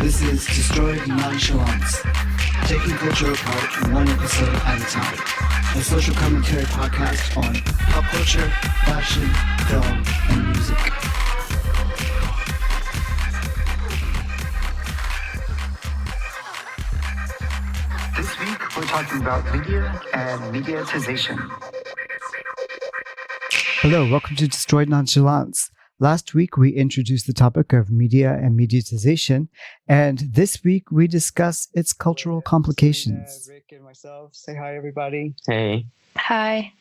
This is Destroyed Nonchalance, taking culture apart one episode at a time. A social commentary podcast on pop culture, fashion, film, and music. This week, we're talking about media and mediatization. Hello, welcome to Destroyed Nonchalance. Last week, we introduced the topic of media and mediatization, and this week, we discuss its cultural complications. Rick and myself, say hi, everybody. Hey. Hi.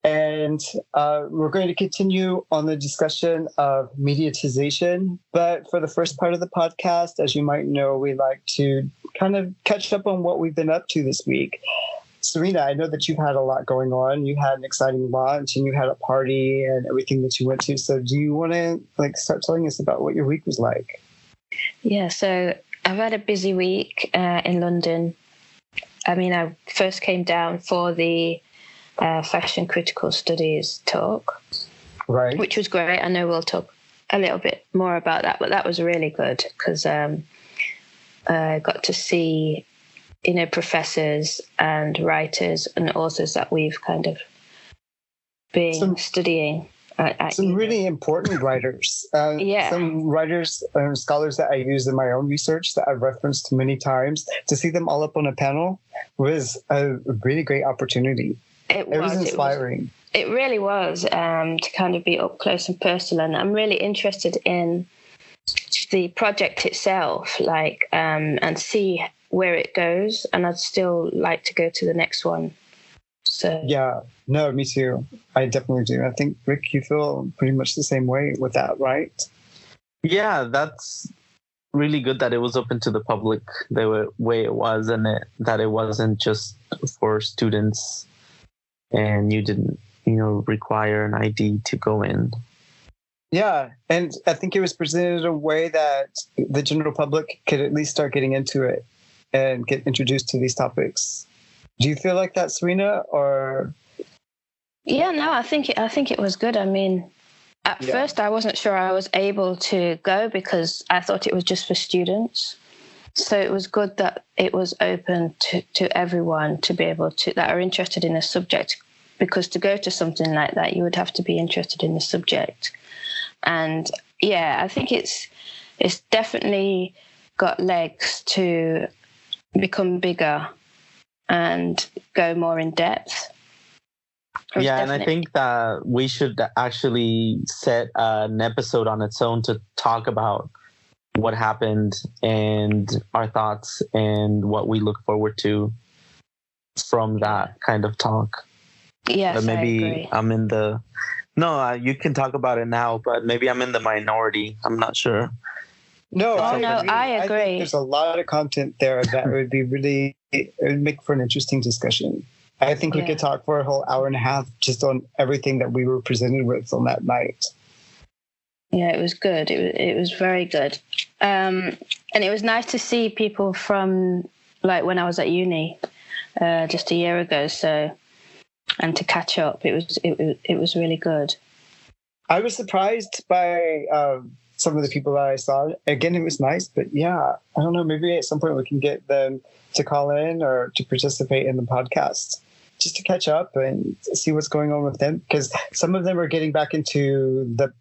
And we're going to continue on the discussion of mediatization. But for the first part of the podcast, as you might know, we like to kind of catch up on what we've been up to this week. Serena, I know that you've had a lot going on. You had an exciting launch and you had a party and everything that you went to. So do you want to start telling us about what your week was like? Yeah, so I've had a busy week in London. I mean, I first came down for the Fashion Critical Studies talk, right? Which was great. I know we'll talk a little bit more about that, but that was really good because I got to see professors and writers and authors that we've kind of been studying. Some really important writers. Some writers and scholars that I use in my own research that I've referenced many times. To see them all up on a panel was a really great opportunity. It was inspiring. It really was to kind of be up close and personal. And I'm really interested in the project itself, and see where it goes, and I'd still like to go to the next one. So yeah, no, me too. I definitely do. I think, Rick, you feel pretty much the same way with that, right? Yeah, that's really good that it was open to the public the way it was, and that it wasn't just for students and you didn't, require an ID to go in. Yeah, and I think it was presented in a way that the general public could at least start getting into it and get introduced to these topics. Do you feel like that, Serena, or? Yeah, no, I think it was good. I mean, at first I wasn't sure I was able to go because I thought it was just for students. So it was good that it was open to everyone to be able to, that are interested in a subject, because to go to something like that, you would have to be interested in the subject. And yeah, I think it's definitely got legs to become bigger and go more in depth. Yeah, and I think that we should actually set an episode on its own to talk about what happened and our thoughts and what we look forward to from that kind of talk. Yes, but maybe I agree. I'm in the... No, you can talk about it now, but maybe I'm in the minority. I'm not sure. No, I I agree. think there's a lot of content there that would be it would make for an interesting discussion. I think we could talk for a whole hour and a half just on everything that we were presented with on that night. Yeah, it was good. It was very good. And it was nice to see people from when I was at uni just a year ago. So, and to catch up, it was really good. I was surprised by some of the people that I saw. Again, it was nice, but yeah, I don't know. Maybe at some point we can get them to call in or to participate in the podcast just to catch up and see what's going on with them. Because some of them are getting back into the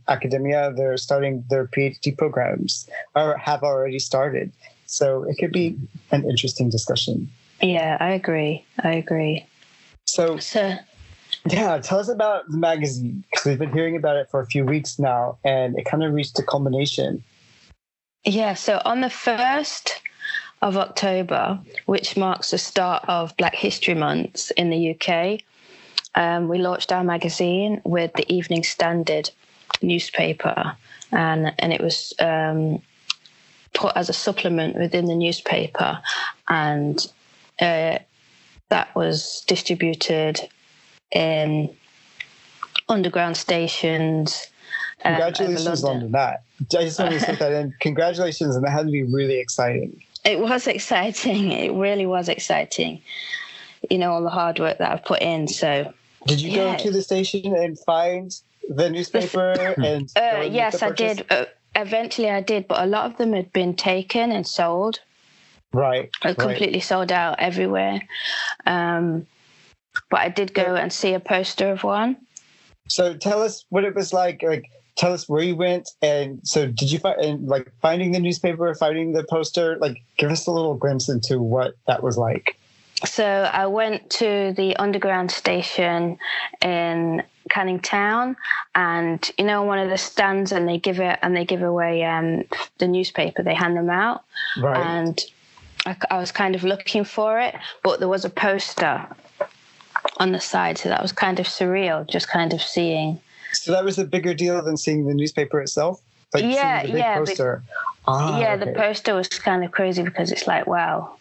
academia. They're starting their PhD programs or have already started. So it could be an interesting discussion. Yeah, I agree. So yeah, tell us about the magazine, because we've been hearing about it for a few weeks now, and it kind of reached a culmination. Yeah, so on the 1st of October, which marks the start of Black History Month in the UK, we launched our magazine with the Evening Standard newspaper, and it was put as a supplement within the newspaper, and that was distributed in underground stations. Congratulations on that. I just want to put that in. Congratulations, and that had to be really exciting. It was exciting. It really was exciting. All the hard work that I've put in. So, did you go to the station and find the newspaper? And yes, I did. eventually I did, but a lot of them had been taken and sold. Right. Completely sold out everywhere. But I did go and see a poster of one. So tell us what it was like. Tell us where you went, and so did you find finding the newspaper, finding the poster? Like, give us a little glimpse into what that was like. So I went to the underground station in Canning Town, and one of the stands, and they give away the newspaper. They hand them out, right? And I was kind of looking for it, but there was a poster on the side, so that was kind of surreal, just kind of seeing. So that was a bigger deal than seeing the newspaper itself? Seeing the big poster. The poster was kind of crazy because it's like, wow,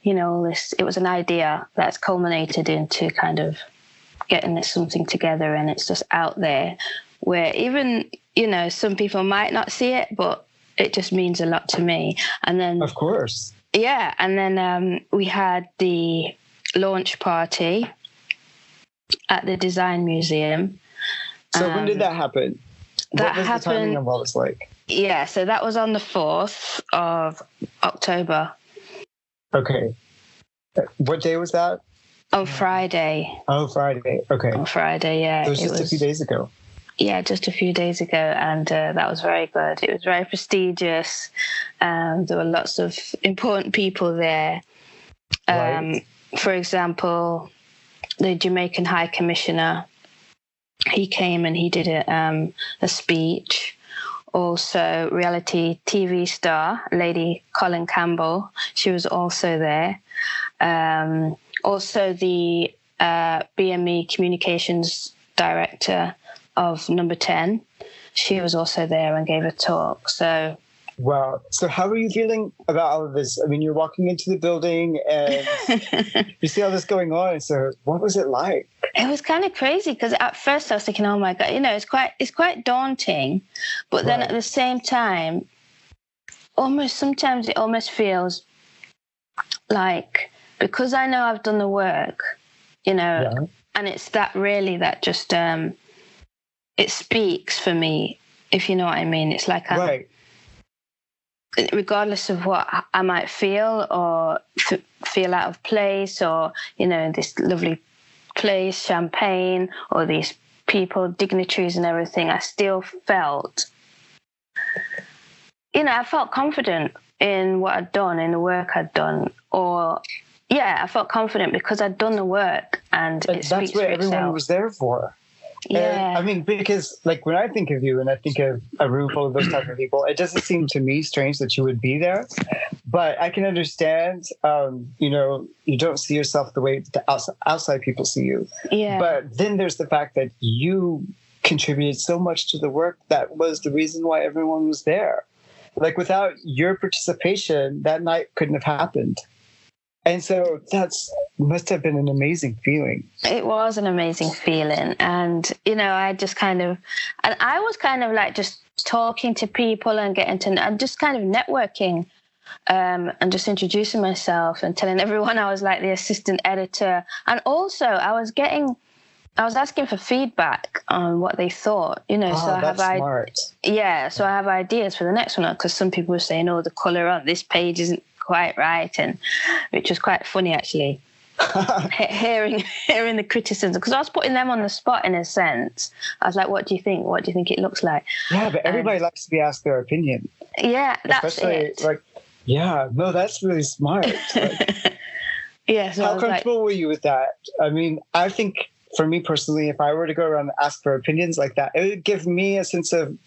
it was an idea that's culminated into kind of getting this something together, and it's just out there where even, some people might not see it, but it just means a lot to me. And then, of course. Yeah. And then we had the launch party at the Design Museum. So when did that happen? What was the timing of what it was like? Yeah, so that was on the 4th of October. Okay. What day was that? On Friday. Oh, Friday. Okay. On Friday, yeah. So it was just a few days ago. Yeah, just a few days ago, and that was very good. It was very prestigious. There were lots of important people there. Right. For example, the Jamaican High Commissioner, he came and he did a speech. Also, reality TV star, Lady Colin Campbell, she was also there. Also, the BME Communications Director of Number 10, she was also there and gave a talk. So, wow. So how are you feeling about all of this? I mean, you're walking into the building and you see all this going on. So what was it like? It was kind of crazy because at first I was thinking, oh my God, it's quite daunting. But then at the same time, sometimes it almost feels like, because I know I've done the work, and it's that really that just, it speaks for me, if you know what I mean. It's like regardless of what I might feel or feel out of place, or this lovely place, champagne, or these people, dignitaries and everything, I still felt, I felt confident in what I'd done, in the work I'd done, I felt confident because I'd done the work, and it speaks for itself. That's what everyone was there for. Yeah. And, I mean, because when I think of you and I think of a room full of those type of people, it doesn't seem to me strange that you would be there. But I can understand, you don't see yourself the way the outside people see you. Yeah. But then there's the fact that you contributed so much to the work that was the reason why everyone was there. Like, without your participation, that night couldn't have happened. And so must have been an amazing feeling. It was an amazing feeling. And, I just and I was kind of like just talking to people and and just kind of networking, and just introducing myself and telling everyone I was like the assistant editor. And also I was asking for feedback on what they thought, so that's smart. Yeah, so I have ideas for the next one, because some people were saying, oh, the colour on this page isn't quite right, and which was quite funny actually. hearing the criticism, because I was putting them on the spot in a sense. I was like, what do you think it looks like? Yeah, but everybody likes to be asked their opinion. Yeah, that's it. That's really smart. Yeah, so how comfortable were you with that? I mean, I think for me personally, if I were to go around and ask for opinions like that, it would give me a sense of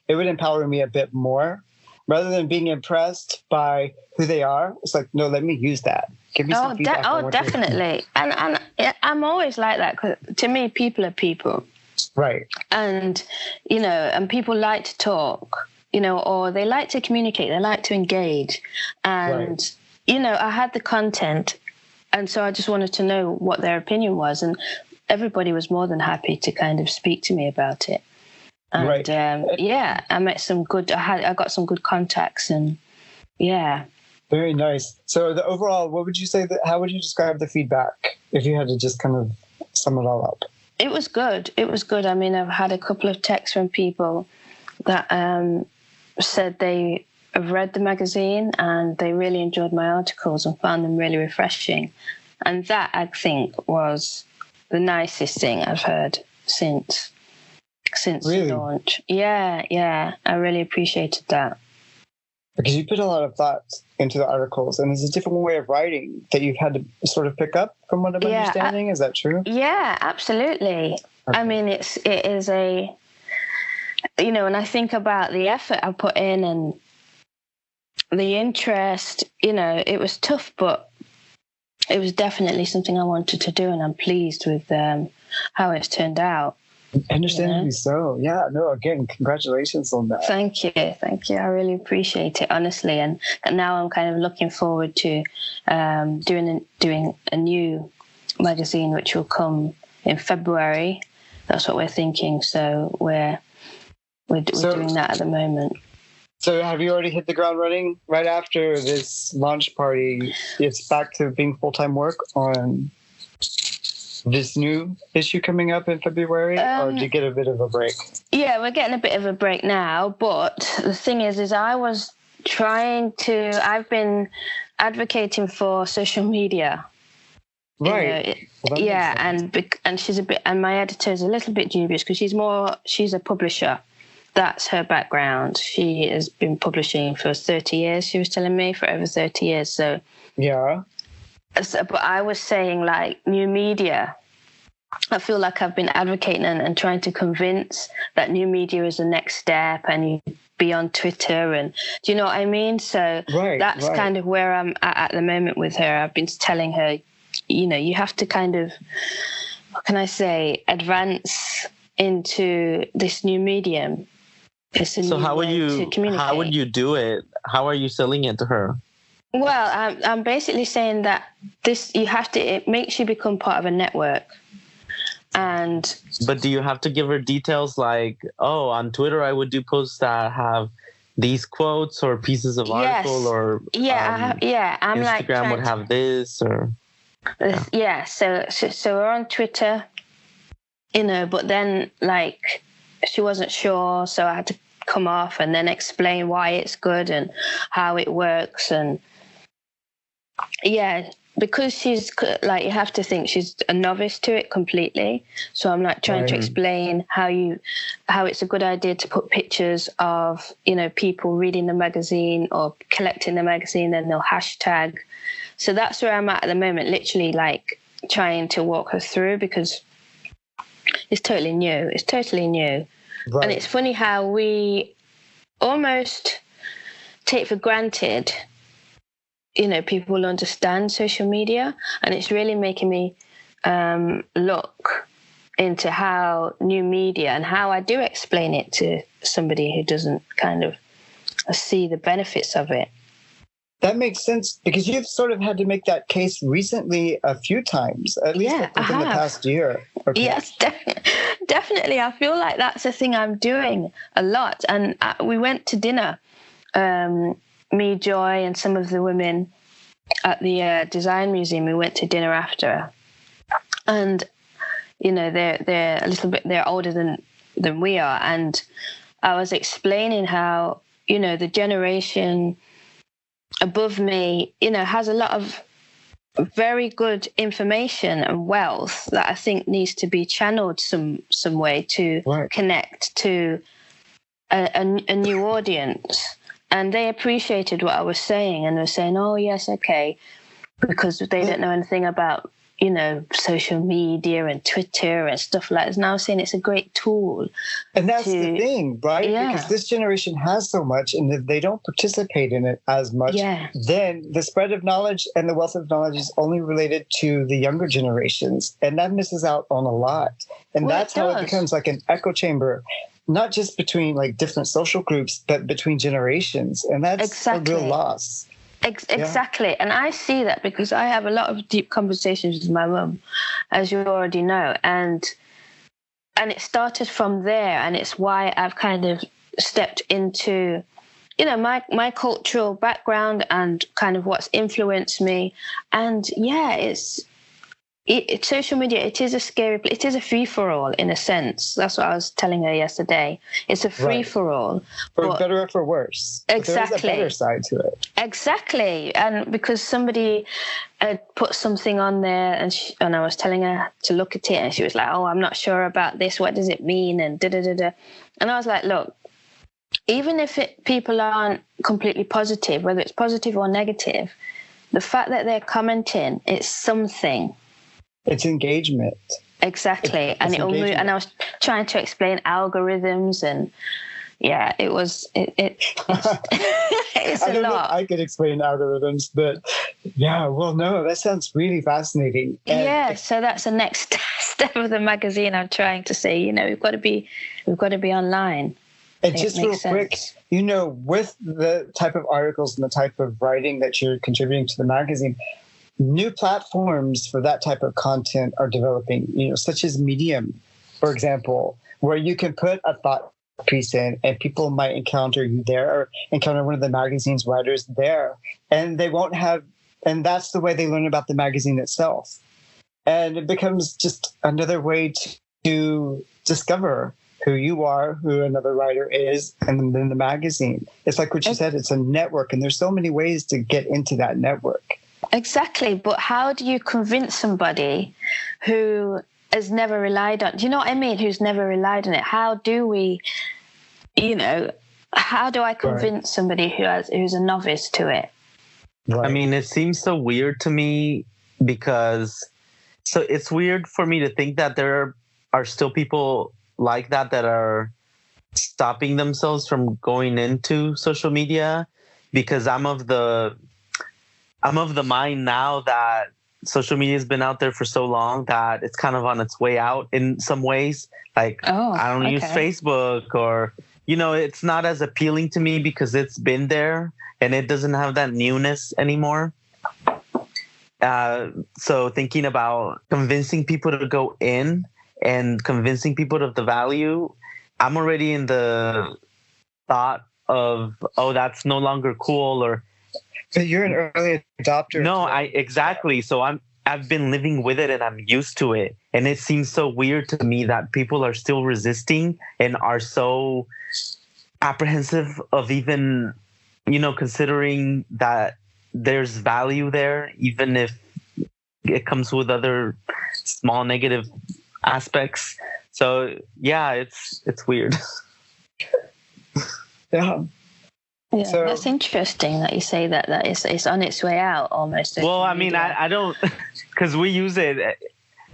it would empower me a bit more. Rather than being impressed by who they are, it's like, no, let me use that. Give me some feedback. Definitely. And I'm always like that, because to me, people are people. Right. And, and people like to talk, or they like to communicate, they like to engage. And, I had the content, and so I just wanted to know what their opinion was. And everybody was more than happy to kind of speak to me about it. And I met I got some good contacts, and very nice. So the overall, what would you say how would you describe the feedback if you had to just kind of sum it all up? It was good. I mean, I've had a couple of texts from people that said they have read the magazine and they really enjoyed my articles and found them really refreshing. And that, I think, was the nicest thing I've heard since really? the launch. Yeah, I really appreciated that. Because you put a lot of thought into the articles, and it's a different way of writing that you've had to sort of pick up, from what I'm understanding. Is that true? Yeah, absolutely. Okay. I mean, it is a, you know, when I think about the effort I put in and the interest, you know, it was tough, but it was definitely something I wanted to do, and I'm pleased with how it's turned out. Understandably so. Yeah, no, again, congratulations on that. Thank you. I really appreciate it, honestly. And now I'm kind of looking forward to doing a new magazine, which will come in February. That's what we're thinking. So we're doing that at the moment. So have you already hit the ground running right after this launch party? It's back to being full-time work on this new issue coming up in February, or did you get a bit of a break? Yeah, we're getting a bit of a break now. But the thing is I've been advocating for social media. Right. You know, and she's and my editor is a little bit dubious because she's a publisher. That's her background. She has been publishing for 30 years. She was telling me for over 30 years. So yeah. So, but I was saying, like, new media, I feel like I've been advocating and trying to convince that new media is the next step, and you be on Twitter, and do you know what I mean? So that's kind of where I'm at the moment with her. I've been telling her, you know, you have to kind of, what can I say, advance into this new medium. So how would you do it? How are you selling it to her? Well, I'm basically saying that it makes you become part of a network. But do you have to give her details like, oh, on Twitter I would do posts that have these quotes or pieces of article, or I'm Instagram would have this, or so we're on Twitter, you know, but then like she wasn't sure, so I had to come off and then explain why it's good and how it works. And because she's like, you have to think she's a novice to it completely. So I'm like trying to explain how it's a good idea to put pictures of, you know, people reading the magazine or collecting the magazine, and they'll hashtag. So that's where I'm at the moment, literally like trying to walk her through, because it's totally new. Right. And it's funny how we almost take for granted, you know, people will understand social media, and it's really making me look into how new media and how I do explain it to somebody who doesn't kind of see the benefits of it. That makes sense, because you've sort of had to make that case recently a few times, at least within the past year. Okay. Yes, definitely. I feel like that's a thing I'm doing a lot. And we went to dinner, me, Joy, and some of the women at the design museum. We went to dinner after, and you know, they're a little bit, they're older than we are, and I was explaining how, you know, the generation above me, you know, has a lot of very good information and wealth that I think needs to be channeled some way to connect to a new audience. And they appreciated what I was saying, and they were saying, oh yes, okay, because they don't know anything about, you know, social media and Twitter and stuff like that. And I was saying it's a great tool. And that's the thing, right? Yeah. Because this generation has so much, and if they don't participate in it as much, then the spread of knowledge and the wealth of knowledge is only related to the younger generations. And that misses out on a lot. And that's how it becomes like an echo chamber, not just between like different social groups, but between generations. And that's a real loss. Exactly. And I see that because I have a lot of deep conversations with my mum, as you already know. And it started from there. And it's why I've kind of stepped into, you know, my cultural background and kind of what's influenced me. And social media, it is a scary place. It is a free-for-all in a sense. That's what I was telling her yesterday. It's a free-for-all. For better or for worse. Exactly. But there is a better side to it. Exactly. And because somebody had put something on there and I was telling her to look at it and she was like, oh, I'm not sure about this. What does it mean? And da-da-da-da. And I was like, look, even if people aren't completely positive, whether it's positive or negative, the fact that they're commenting, it's something. It's engagement. Exactly. And it'll move. And I was trying to explain algorithms and yeah, it was, it's I don't know if I could explain algorithms, but yeah, well, no, that sounds really fascinating. And so that's the next step of the magazine. I'm trying to say, we've got to be online. And just real quick, with the type of articles and the type of writing that you're contributing to the magazine, new platforms for that type of content are developing, such as Medium, for example, where you can put a thought piece in and people might encounter you there or encounter one of the magazine's writers there. And they won't have, and that's the way they learn about the magazine itself. And it becomes just another way to discover who you are, who another writer is, and then the magazine. It's like what you said, it's a network, and there's so many ways to get into that network. Exactly. But how do you convince somebody who has never relied on, do you know what I mean? Who's never relied on it? How do we, how do I convince somebody who's a novice to it? Right. I mean, it seems so weird to me because, so it's weird for me to think that there are still people like that are stopping themselves from going into social media, because I'm of the mind now that social media has been out there for so long that it's kind of on its way out in some ways. Like, I don't use Facebook, or, it's not as appealing to me because it's been there and it doesn't have that newness anymore. So thinking about convincing people to go in and convincing people of the value, I'm already in the thought of, that's no longer cool, or. But you're an early adopter. No, exactly. So I've been living with it and I'm used to it. And it seems so weird to me that people are still resisting and are so apprehensive of even, considering that there's value there, even if it comes with other small negative aspects. So yeah, it's weird. Yeah. Yeah, so, that's interesting that you say that it's on its way out almost. Well, I mean, I don't, because we use it.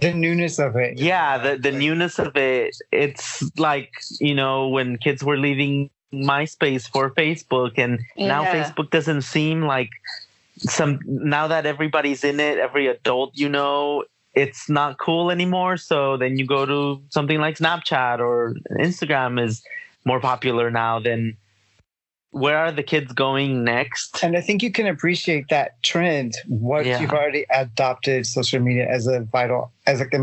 The newness of it. Yeah, the newness of it. It's like, when kids were leaving MySpace for Facebook, and now Facebook doesn't seem like now that everybody's in it, every adult, it's not cool anymore. So then you go to something like Snapchat or Instagram is more popular now than. Where are the kids going next? And I think you can appreciate that trend once you've already adopted social media as an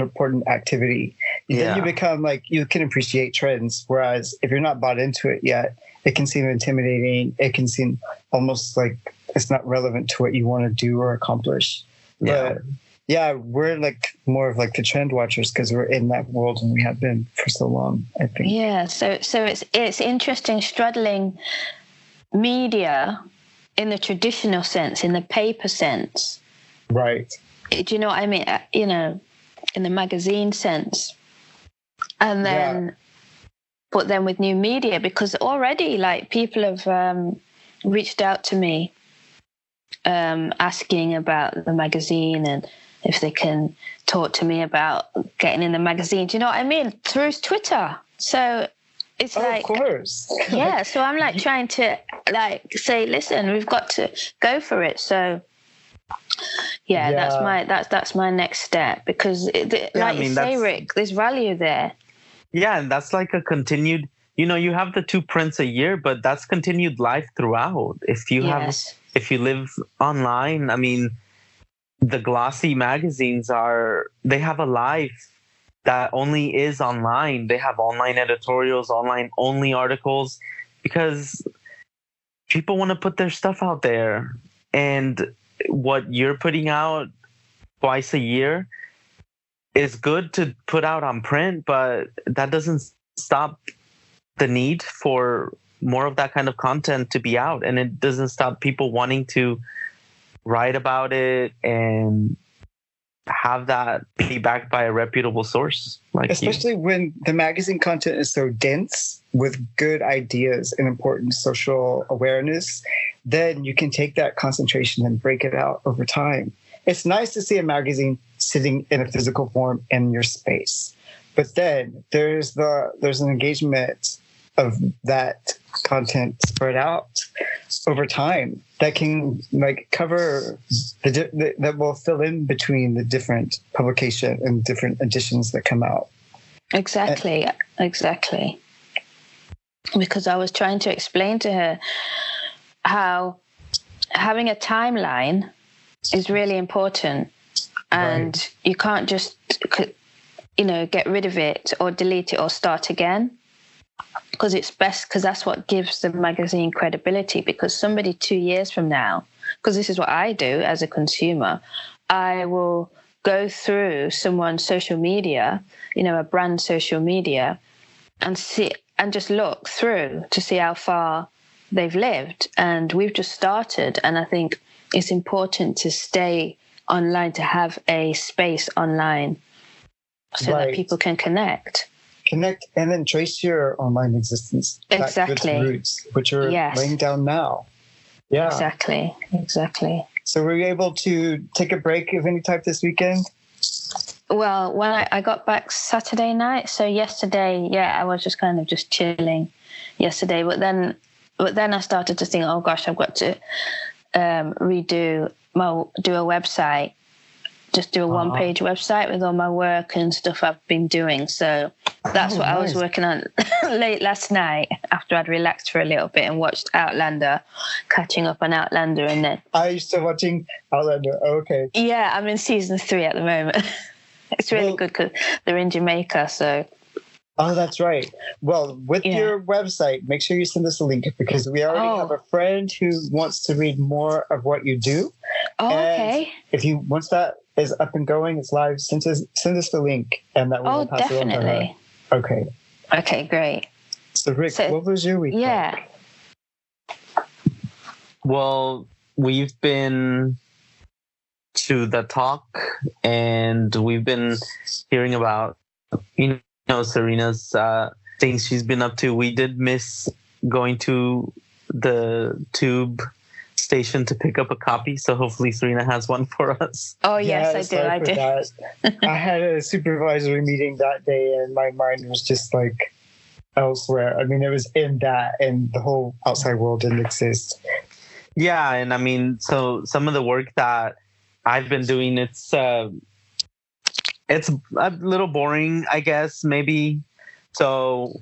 important activity. Then you become you can appreciate trends. Whereas if you're not bought into it yet, it can seem intimidating. It can seem almost like it's not relevant to what you want to do or accomplish. Yeah. But we're more of the trend watchers because we're in that world and we have been for so long, I think. Yeah. So it's interesting straddling media in the traditional sense, in the paper sense. Right. Do you know what I mean? In the magazine sense. And then, but then with new media, because already people have reached out to me asking about the magazine and if they can talk to me about getting in the magazine. Do you know what I mean? Through Twitter. So it's of course. Yeah. So I'm trying to say, listen, we've got to go for it. So that's my next step, because you say, Rick, there's value there. Yeah. And that's like a continued, you have the 2 prints a year, but that's continued life throughout. If you live online, I mean, the glossy magazines they have a life that only is online. They have online editorials, online only articles, because people want to put their stuff out there. And what you're putting out twice a year, is good to put out on print, but that doesn't stop the need for more of that kind of content to be out, and it doesn't stop people wanting to write about it and have that be backed by a reputable source, like especially when the magazine content is so dense with good ideas and important social awareness. Then you can take that concentration and break it out over time. It's nice to see a magazine sitting in a physical form in your space, but then there's an engagement of that content spread out over time that can like cover that will fill in between the different publication and different editions that come out. Exactly. Because I was trying to explain to her how having a timeline is really important, and right. You can't just, get rid of it or delete it or start again. Because it's best, because that's what gives the magazine credibility. Because somebody 2 years from now, because this is what I do as a consumer, I will go through someone's social media, a brand social media, and see and just look through to see how far they've lived. And we've just started, and I think it's important to stay online, to have a space online so right. that people can connect and then trace your online existence. Exactly. Roots, which are laying down now. Yeah. Exactly. So were you able to take a break of any type this weekend? Well, when I got back Saturday night, so yesterday, I was just kind of just chilling yesterday. But then I started to think, oh gosh, I've got to do a website. Just do a one-page website with all my work and stuff I've been doing. So that's what nice. I was working on late last night after I'd relaxed for a little bit and watched Outlander, catching up on Outlander. And then are you still watching Outlander? Oh, okay. Yeah, I'm in season 3 at the moment. It's really good because they're in Jamaica. So. Oh, that's right. Well, with your website, make sure you send us a link because we already have a friend who wants to read more of what you do. Oh, and if you once that is up and going, it's live, send us the link and that will pass it on to her. Okay, great. So Rick, what was your week like? Well, we've been to the talk and we've been hearing about Serena's things she's been up to. We did miss going to the Tube station to pick up a copy, so hopefully Serena has one for us. Oh yes, I did. I had a supervisory meeting that day and my mind was just like elsewhere. I mean, it was in that and the whole outside world didn't exist. Yeah, and I mean, so some of the work that I've been doing, it's a little boring, I guess, maybe. So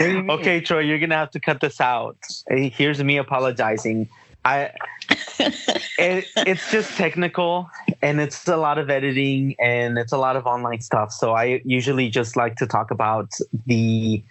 okay, Troy, you're gonna have to cut this out. Here's me apologizing. It's just technical, and it's a lot of editing, and it's a lot of online stuff. So I usually just like to talk about the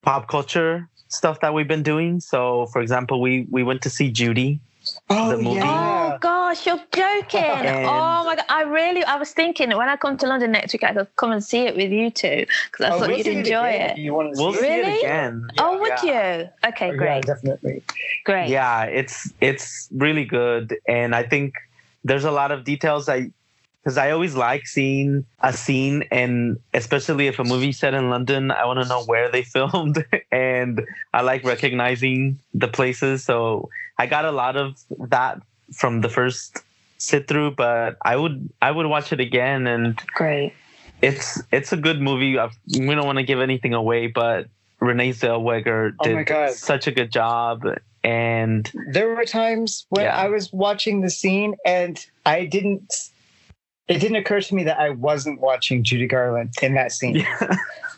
pop culture stuff that we've been doing. So, for example, we went to see Judy. The movie. Yeah. Oh gosh, you're joking! Oh my god, I was thinking when I come to London next week, I could come and see it with you two because I thought you'd enjoy it. We'll see it again. Yeah, would you? Okay, great. Yeah, definitely. Great. Yeah, it's really good, and I think there's a lot of details because I always like seeing a scene, and especially if a movie's set in London, I want to know where they filmed, and I like recognizing the places. So I got a lot of that from the first sit through, but I would watch it again. And great. It's a good movie. We don't want to give anything away, but Renee Zellweger did such a good job. And there were times when I was watching the scene and it didn't occur to me that I wasn't watching Judy Garland in that scene. Yeah.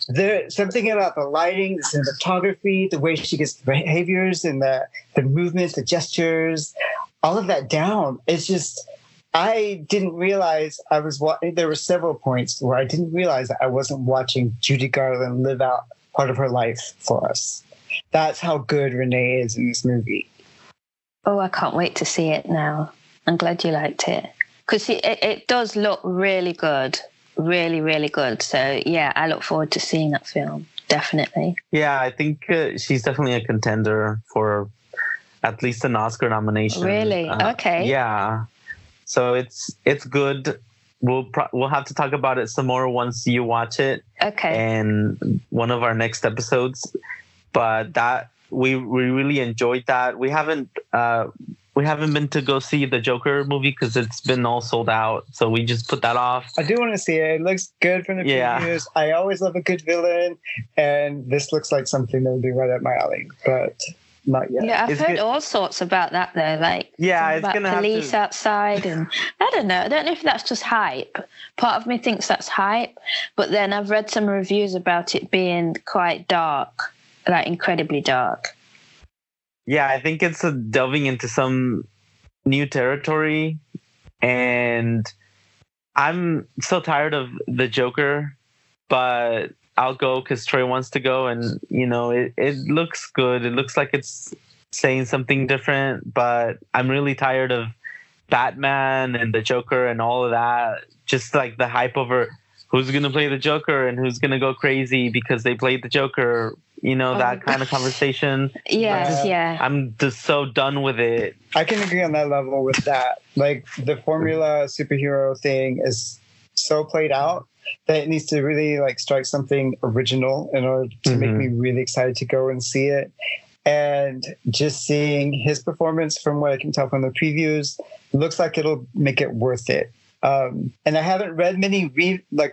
There's something about the lighting, the cinematography, the way she gets the behaviors and the movements, the gestures, all of that down. It's just, I didn't realize there were several points where I didn't realize that I wasn't watching Judy Garland live out part of her life for us. That's how good Renee is in this movie. Oh, I can't wait to see it now. I'm glad you liked it. because it does look really good, really, really good. So yeah, I look forward to seeing that film. Definitely. Yeah, I think she's definitely a contender for at least an Oscar nomination. Really? Okay. Yeah. So it's good. We'll have to talk about it some more once you watch it. Okay. And one of our next episodes. But that we really enjoyed that. We haven't been to go see the Joker movie because it's been all sold out. So we just put that off. I do want to see it. It looks good from the previews. I always love a good villain, and this looks like something that would be right up my alley, but not yet. Yeah, I've heard all sorts about that though. Like, it's about gonna police have outside, and I don't know if that's just hype. Part of me thinks that's hype, but then I've read some reviews about it being quite dark, like incredibly dark. Yeah, I think it's delving into some new territory, and I'm so tired of the Joker, but I'll go because Troy wants to go, and it looks good. It looks like it's saying something different, but I'm really tired of Batman and the Joker and all of that. Just like the hype over who's going to play the Joker and who's going to go crazy because they played the Joker. That kind of conversation. Yes, yeah. I'm just so done with it. I can agree on that level with that. Like, the formula superhero thing is so played out that it needs to really like strike something original in order to make me really excited to go and see it. And just seeing his performance, from what I can tell from the previews, looks like it'll make it worth it. And I haven't read many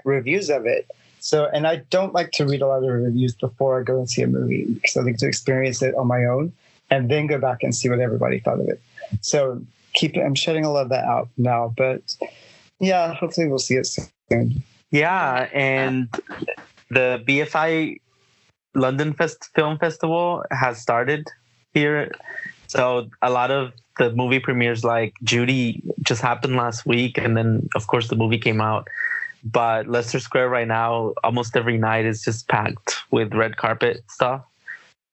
reviews of it. So, and I don't like to read a lot of reviews before I go and see a movie, because I like to experience it on my own and then go back and see what everybody thought of it. So I'm shutting a lot of that out now, but yeah, hopefully we'll see it soon. Yeah, and the BFI London Film Festival has started here. So a lot of the movie premieres like Judy just happened last week, and then of course the movie came out. But Leicester Square right now, almost every night is just packed with red carpet stuff.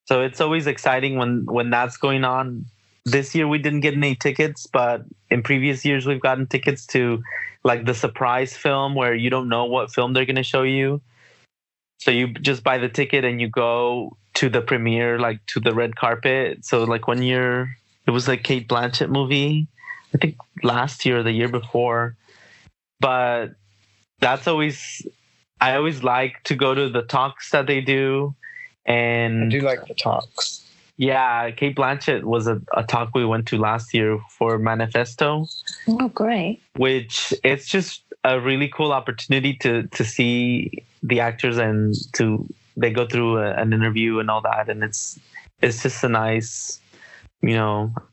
So it's always exciting when that's going on. This year we didn't get any tickets, but in previous years we've gotten tickets to like the surprise film where you don't know what film they're going to show you. So you just buy the ticket and you go to the premiere, like to the red carpet. So like one year it was like Kate Blanchett movie, I think last year or the year before. But I always like to go to the talks that they do. And I do like the talks. Yeah, Kate Blanchett was a talk we went to last year for Manifesto. Oh, great. Which it's just a really cool opportunity to see the actors, and they go through an interview and all that. And it's just a nice,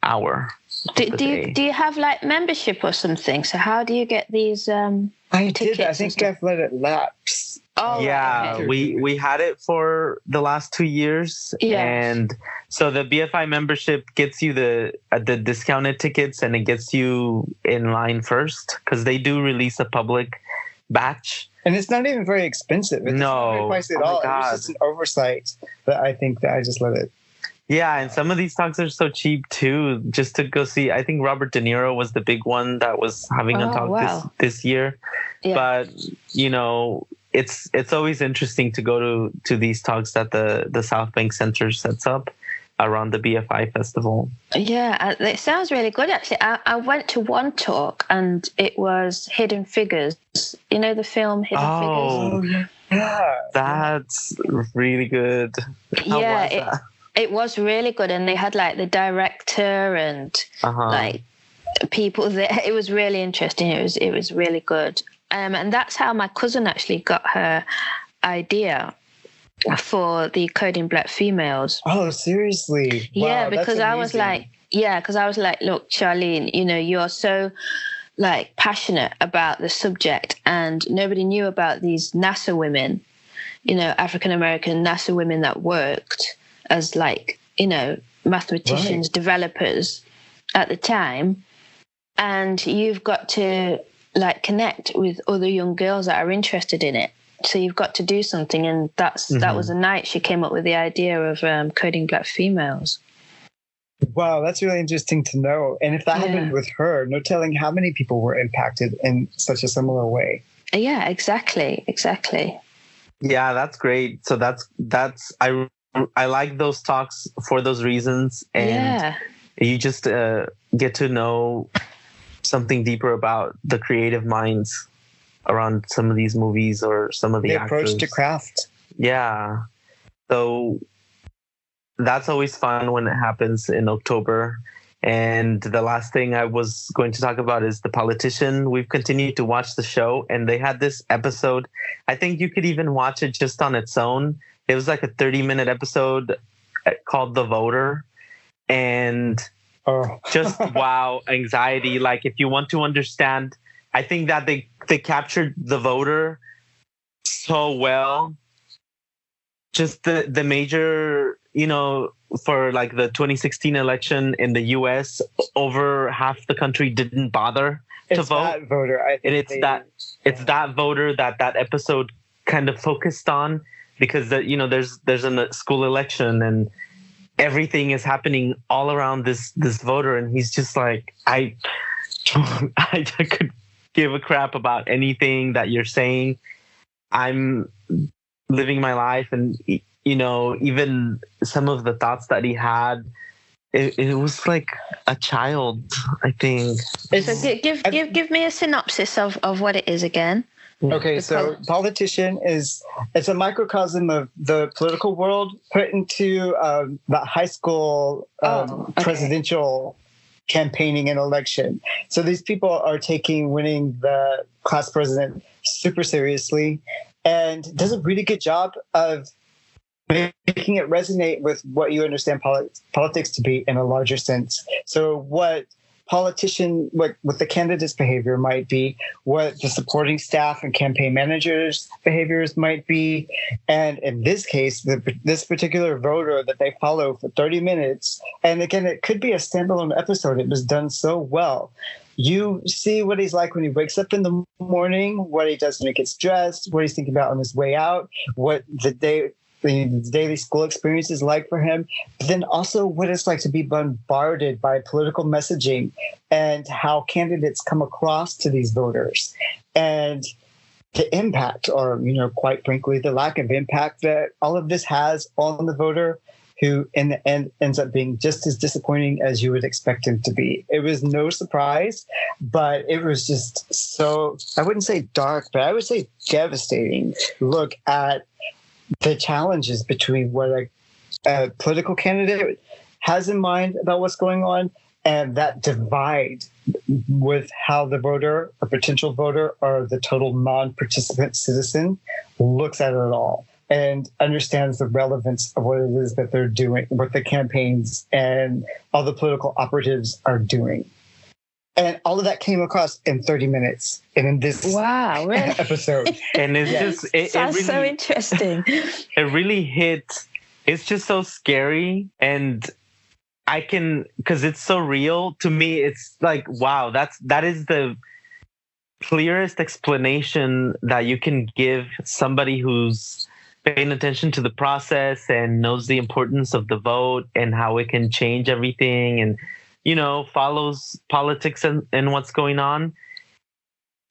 hour. Do you have like membership or something? So how do you get these I tickets? did. I think I've let it lapse. Oh, yeah, okay. we had it for the last 2 years. Yeah. And so the BFI membership gets you the discounted tickets, and it gets you in line first because they do release a public batch. And it's not even very expensive. It's not very pricey at all. It was just an oversight that I think that I just let it. Yeah, and some of these talks are so cheap too, just to go see. I think Robert De Niro was the big one that was having a talk this year. Yeah. But, it's always interesting to go to these talks that the South Bank Center sets up around the BFI festival. Yeah, it sounds really good, actually. I went to one talk and it was Hidden Figures. You know the film Hidden Figures? Oh, yeah. That's really good. How was that? It was really good, and they had like the director and like people there. It was really interesting. It was really good, and that's how my cousin actually got her idea for the Coding Black Females. Oh, seriously? Yeah, wow, because I was like, look, Charlene, you're so like passionate about the subject, and nobody knew about these NASA women, African American NASA women that worked as like, mathematicians, developers at the time. And you've got to like connect with other young girls that are interested in it. So you've got to do something. And that was the night she came up with the idea of Coding Black Females. Wow, that's really interesting to know. And if that happened with her, no telling how many people were impacted in such a similar way. Yeah, exactly. Yeah, that's great. So that's I like those talks for those reasons, and you just get to know something deeper about the creative minds around some of these movies or some of the approach to craft. Yeah. So that's always fun when it happens in October. And the last thing I was going to talk about is The Politician. We've continued to watch the show, and they had this episode. I think you could even watch it just on its own. It was like a 30-minute episode called The Voter. And just wow, anxiety. Like, if you want to understand, I think that they captured the voter so well. Just the major, for like the 2016 election in the US, over half the country didn't bother to vote. That voter, and it's that voter that episode kind of focused on, because there's a school election and everything is happening all around this voter, and he's just like, I could give a crap about anything that you're saying. I'm living my life, and even some of the thoughts that he had, it was like a child, I think. So give me a synopsis of what it is again. Okay, so Politician it's a microcosm of the political world put into the high school presidential campaigning and election. So these people are taking winning the class president super seriously, and does a really good job of making it resonate with what you understand politics to be in a larger sense. So what what the candidate's behavior might be, what the supporting staff and campaign managers' behaviors might be. And in this case, this particular voter that they follow for 30 minutes, and again, it could be a standalone episode. It was done so well. You see what he's like when he wakes up in the morning, what he does when he gets dressed, what he's thinking about on his way out, what the daily school experience is like for him, but then also what it's like to be bombarded by political messaging and how candidates come across to these voters, and the impact, or quite frankly, the lack of impact that all of this has on the voter, who in the end ends up being just as disappointing as you would expect him to be. It was no surprise, but it was just so, I wouldn't say dark, but I would say devastating look at the challenges between what a political candidate has in mind about what's going on, and that divide with how the voter, a potential voter, or the total non-participant citizen looks at it all and understands the relevance of what it is that they're doing, what the campaigns and all the political operatives are doing. And all of that came across in 30 minutes and in this episode. And it's it really, so interesting. It really hit. It's just so scary. And because it's so real to me, it's like, wow, that is the clearest explanation that you can give somebody who's paying attention to the process and knows the importance of the vote and how it can change everything, and follows politics and what's going on.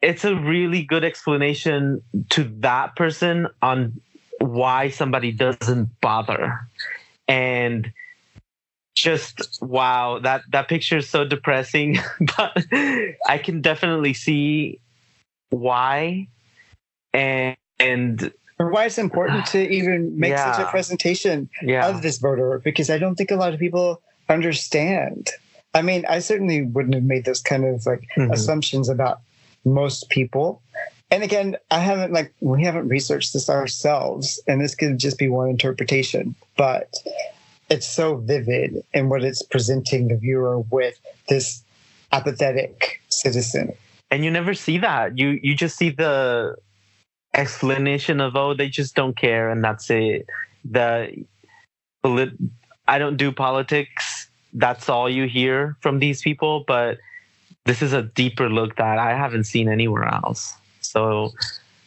It's a really good explanation to that person on why somebody doesn't bother. And just, wow, that picture is so depressing, but I can definitely see why. And why it's important to even make such a presentation of this voter, because I don't think a lot of people understand. I mean, I certainly wouldn't have made those kind of assumptions about most people. And again, we haven't researched this ourselves, and this could just be one interpretation, but it's so vivid in what it's presenting the viewer with, this apathetic citizen. And you never see that. You just see the explanation of, they just don't care, and that's it. I don't do politics. That's all you hear from these people, but this is a deeper look that I haven't seen anywhere else. So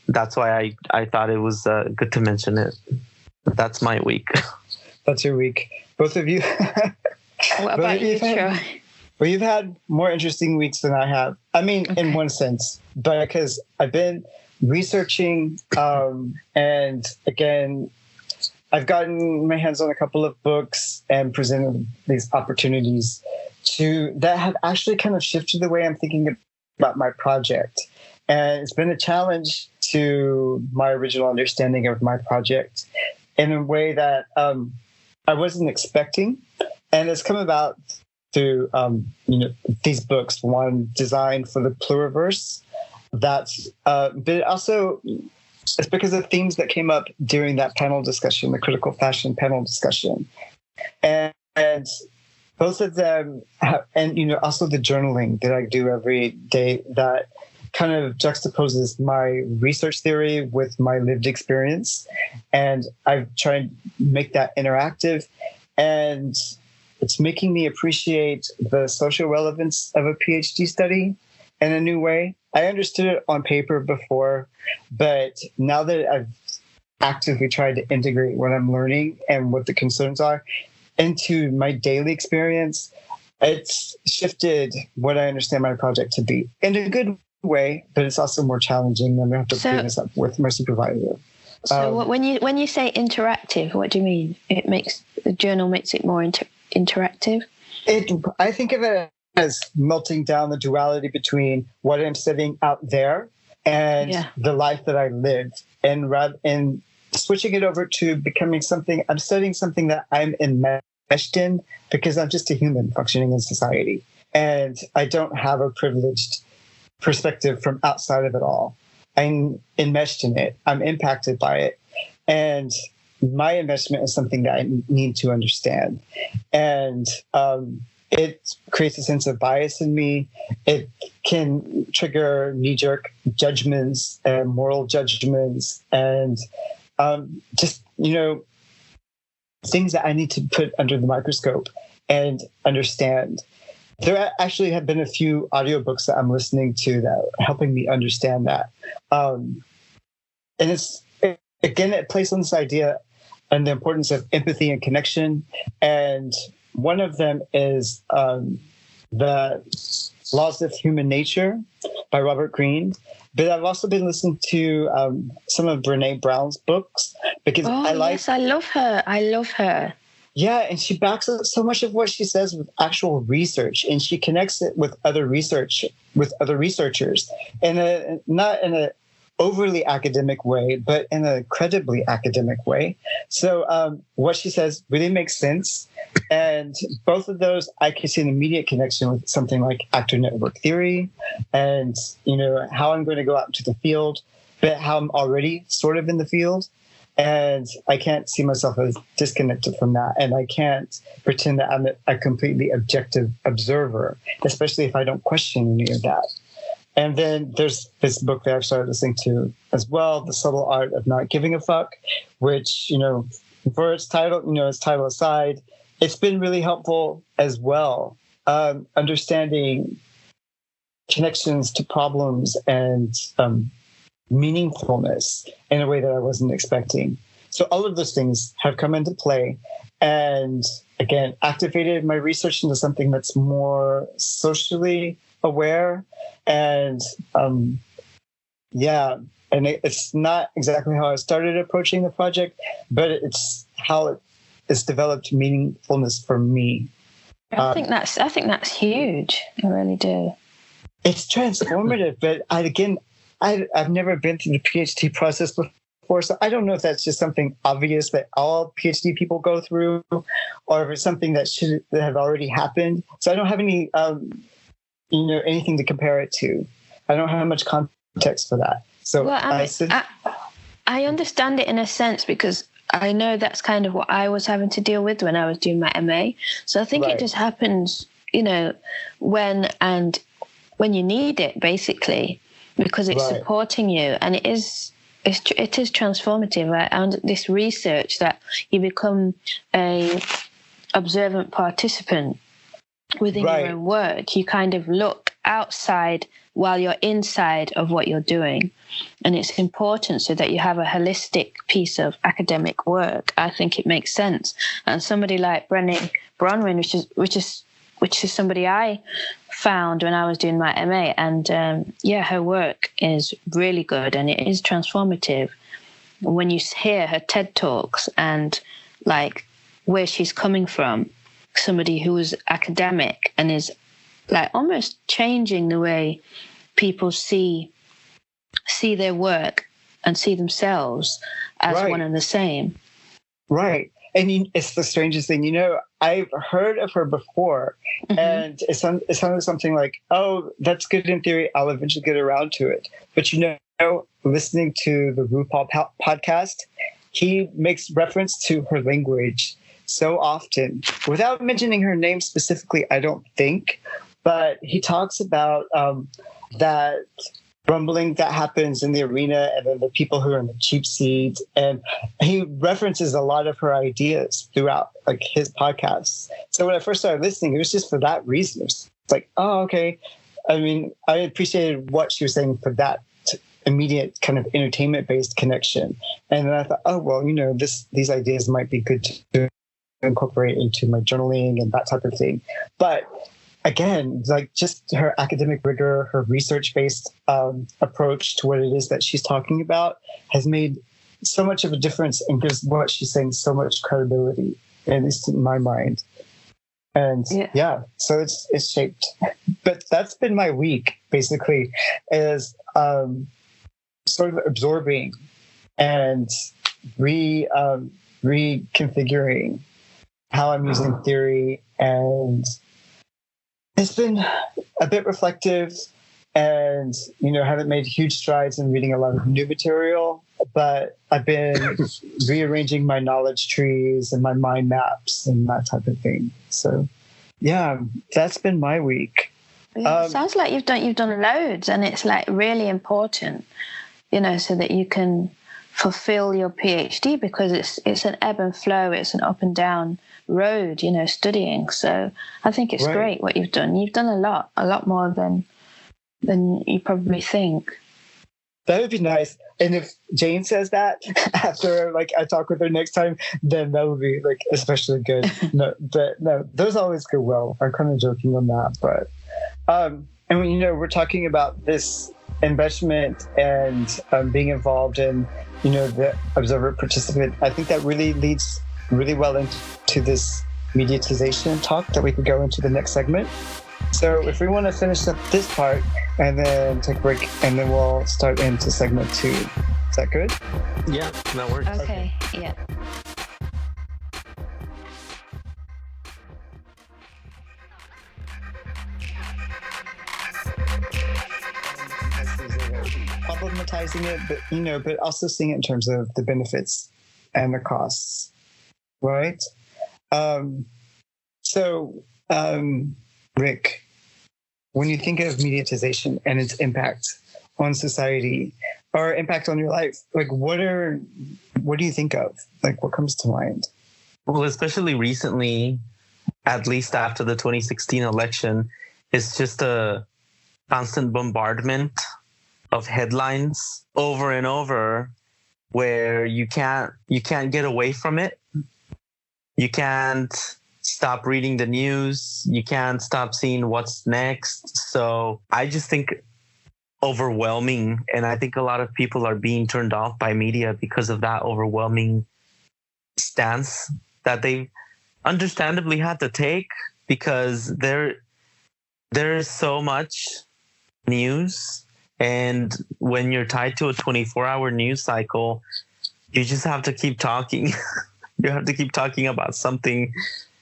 that's why I thought it was good to mention it. That's my week. That's your week. Both of you. What about you, Troy? Well, you've had more interesting weeks than I have. I mean, in one sense, but because I've been researching, and again, I've gotten my hands on a couple of books and presented these opportunities that have actually kind of shifted the way I'm thinking about my project. And it's been a challenge to my original understanding of my project in a way that I wasn't expecting. And it's come about through these books. One, Design for the Pluriverse. But also it's because of themes that came up during that panel discussion, the critical fashion panel discussion. And both of them also the journaling that I do every day that kind of juxtaposes my research theory with my lived experience. And I've tried to make that interactive, and it's making me appreciate the social relevance of a PhD study in a new way. I understood it on paper before, but now that I've actively tried to integrate what I'm learning and what the concerns are into my daily experience, it's shifted what I understand my project to be in a good way, but it's also more challenging than I have to bring this up with my supervisor. So when you say interactive, what do you mean? The journal makes it more interactive? I think of it as melting down the duality between what I'm studying out there and the life that I live, and switching it over to becoming something. I'm studying something that I'm enmeshed in because I'm just a human functioning in society, and I don't have a privileged perspective from outside of it all. I'm enmeshed in it. I'm impacted by it, and my investment is something that I need to understand. And it creates a sense of bias in me. It can trigger knee-jerk judgments and moral judgments, and things that I need to put under the microscope and understand. There actually have been a few audiobooks that I'm listening to that are helping me understand that. And it plays on this idea and the importance of empathy and connection. And one of them is The Laws of Human Nature by Robert Greene. But I've also been listening to some of Brené Brown's books because I love her. Yeah, and she backs up so much of what she says with actual research, and she connects it with other researchers, and not in a overly academic way, but in a credibly academic way. So what she says really makes sense, and both of those I can see an immediate connection with something like actor network theory, and how I'm going to go out into the field, but how I'm already sort of in the field. And I can't see myself as disconnected from that. And I can't pretend that I'm a completely objective observer, especially if I don't question any of that. And then there's this book that I've started listening to as well, The Subtle Art of Not Giving a Fuck, which, for its title aside, it's been really helpful as well. Understanding connections to problems and meaningfulness in a way that I wasn't expecting. So all of those things have come into play and, again, activated my research into something that's more socially aware. And it's not exactly how I started approaching the project, but it's how it's developed meaningfulness for me. I think that's huge. I really do. It's transformative, but I've never been through the PhD process before, so I don't know if that's just something obvious that all PhD people go through, or if it's something that should have already happened. So I don't have any, anything to compare it to. I don't have much context for that. So I understand it in a sense because I know that's kind of what I was having to deal with when I was doing my MA. So I think it just happens, when you need it, basically. Because it's supporting you, and it is transformative. Right? And this research that you become a observant participant within your own work, you kind of look outside while you're inside of what you're doing. And it's important so that you have a holistic piece of academic work. I think it makes sense. And somebody like Brené Bronwyn, which is somebody I found when I was doing my MA. And her work is really good and it is transformative. When you hear her TED Talks and like where she's coming from, somebody who is academic and is like almost changing the way people see their work and see themselves as one and the same. Right. And it's the strangest thing, I've heard of her before, and it sounded something like, oh, that's good in theory. I'll eventually get around to it. But, listening to the RuPaul podcast, he makes reference to her language so often without mentioning her name specifically, I don't think. But he talks about that rumbling that happens in the arena and then the people who are in the cheap seats. And he references a lot of her ideas throughout like his podcasts. So when I first started listening, it was just for that reason. It's like, oh, okay. I mean, I appreciated what she was saying for that immediate kind of entertainment-based connection. And then I thought, oh, well, these ideas might be good to incorporate into my journaling and that type of thing. But again, like just her academic rigor, her research-based approach to what it is that she's talking about has made so much of a difference and gives what she's saying so much credibility, at least in my mind. And so it's shaped. But that's been my week, basically, is sort of absorbing and reconfiguring how I'm using theory, and it's been a bit reflective, and haven't made huge strides in reading a lot of new material, but I've been rearranging my knowledge trees and my mind maps and that type of thing. So that's been my week. It sounds like you've done loads, and it's like really important, so that you can fulfill your PhD, because it's an ebb and flow, it's an up and down road, studying. So I think it's great what you've done. You've done a lot more than you probably think. That would be nice. And if Jane says that after I talk with her next time, then that would be especially good. No, those always go well. I'm kind of joking on that, but and we're talking about this investment and being involved in the observer participant. I think that really leads really well into this mediatization talk that we could go into the next segment. So if we want to finish up this part and then take a break, and then we'll start into segment 2. Is that good? Yeah, that works. Okay. Yeah. Problematizing it, but also seeing it in terms of the benefits and the costs, right? Rick, when you think of mediatization and its impact on society or impact on your life, what do you think of? What comes to mind? Well, especially recently, at least after the 2016 election, it's just a constant bombardment of headlines over and over, where you can't get away from it. You can't stop reading the news. You can't stop seeing what's next. So I just think overwhelming. And I think a lot of people are being turned off by media because of that overwhelming stance that they understandably had to take, because there's so much news. And when you're tied to a 24-hour news cycle, you just have to keep talking. You have to keep talking about something.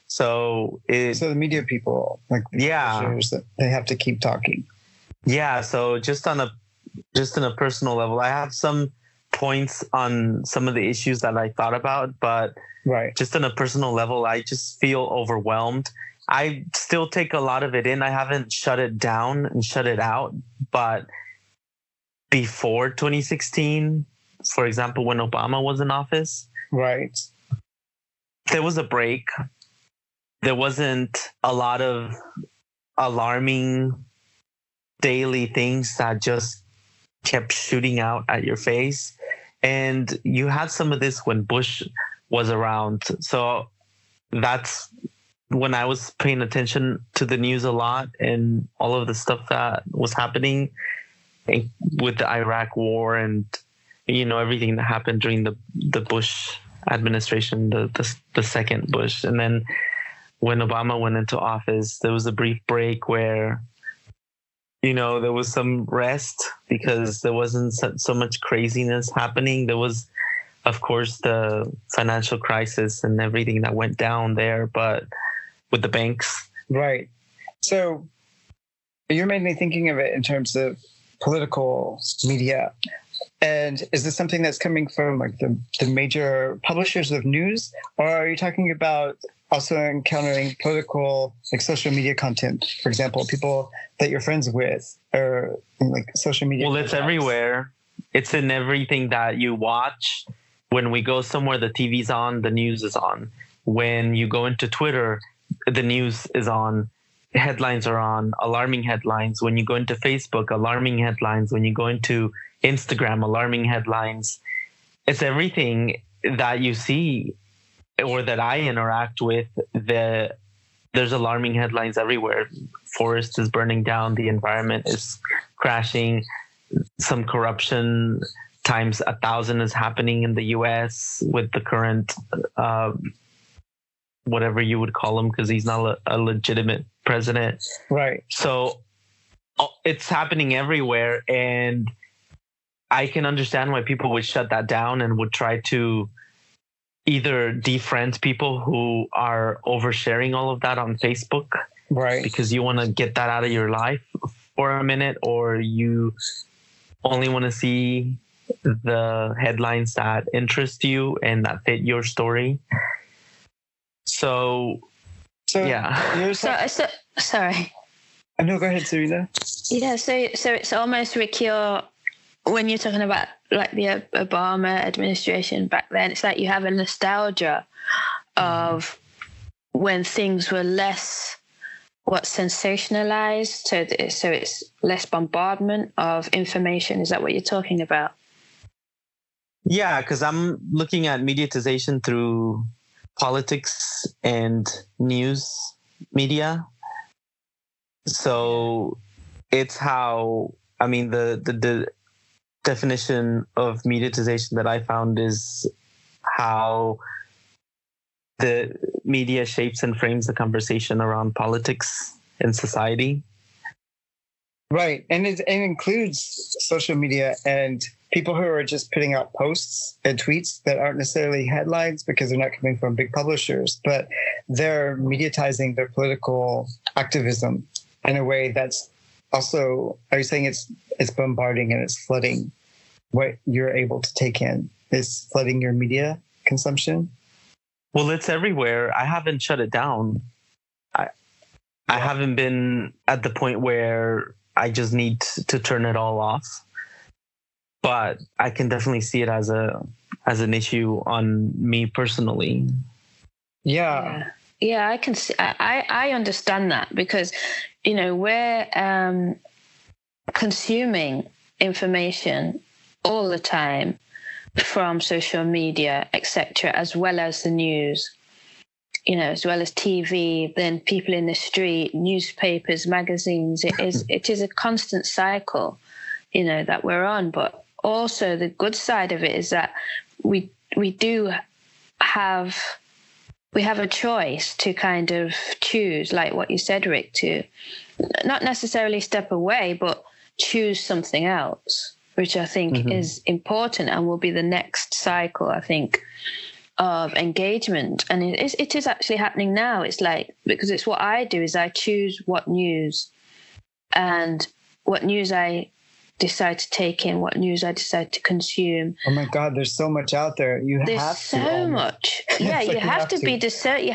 So the media people, they have to keep talking. Yeah. So just on a personal level, I have some points on some of the issues that I thought about, but just on a personal level, I just feel overwhelmed. I still take a lot of it in. I haven't shut it down and shut it out, but before 2016, for example, when Obama was in office, there was a break. There wasn't a lot of alarming daily things that just kept shooting out at your face. And you had some of this when Bush was around. So that's when I was paying attention to the news a lot and all of the stuff that was happening with the Iraq war and, everything that happened during the Bush administration, the second Bush. And then when Obama went into office, there was a brief break where, there was some rest because there wasn't so much craziness happening. There was, of course, the financial crisis and everything that went down there, but with the banks. Right. So you're mainly thinking of it in terms of political media. And is this something that's coming from like the major publishers of news, or are you talking about also encountering political, like social media content, for example, people that you're friends with, or like social media? Well, it's everywhere. It's in everything that you watch. When we go somewhere, the TV's on, the news is on. When you go into Twitter, the news is on. Headlines are on, alarming headlines. When you go into Facebook, alarming headlines. When you go into Instagram, alarming headlines. It's everything that you see or that I interact with. There's alarming headlines everywhere. Forest is burning down. The environment is crashing. Some corruption times 1,000 is happening in the U.S. with the current, whatever you would call him, because he's not a legitimate president. Right. So it's happening everywhere. And I can understand why people would shut that down and would try to either defriend people who are oversharing all of that on Facebook. Right. Because you want to get that out of your life for a minute, or you only want to see the headlines that interest you and that fit your story. So yeah. Sorry. No, go ahead, Serena. Yeah, so it's almost, Rick, when you're talking about like the Obama administration back then, it's like you have a nostalgia of when things were less sensationalized, so it's less bombardment of information. Is that what you're talking about? Yeah, because I'm looking at mediatization through politics and news media. So it's how, the definition of mediatization that I found is how the media shapes and frames the conversation around politics and society. Right. And it includes social media and people who are just putting out posts and tweets that aren't necessarily headlines because they're not coming from big publishers, but they're mediatizing their political activism in a way that's also, are you saying it's bombarding and it's flooding what you're able to take in? It's flooding your media consumption? Well, it's everywhere. I haven't shut it down. I haven't been at the point where I just need to turn it all off. But I can definitely see it as an issue on me personally. Yeah. Yeah, I can see. I understand that because, we're consuming information all the time from social media, etc., as well as the news, as well as TV, then people in the street, newspapers, magazines. It is a constant cycle, that we're on. But also the good side of it is that we have a choice to kind of choose, like what you said, Rick, to not necessarily step away, but choose something else, which I think is important and will be the next cycle, I think, of engagement. And it is actually happening now. It's like, because it's what I do is I choose what news I decide to take in, what news I decide to consume. Oh my God, there's so much out there. There's so much. Yeah, you have to be discerning.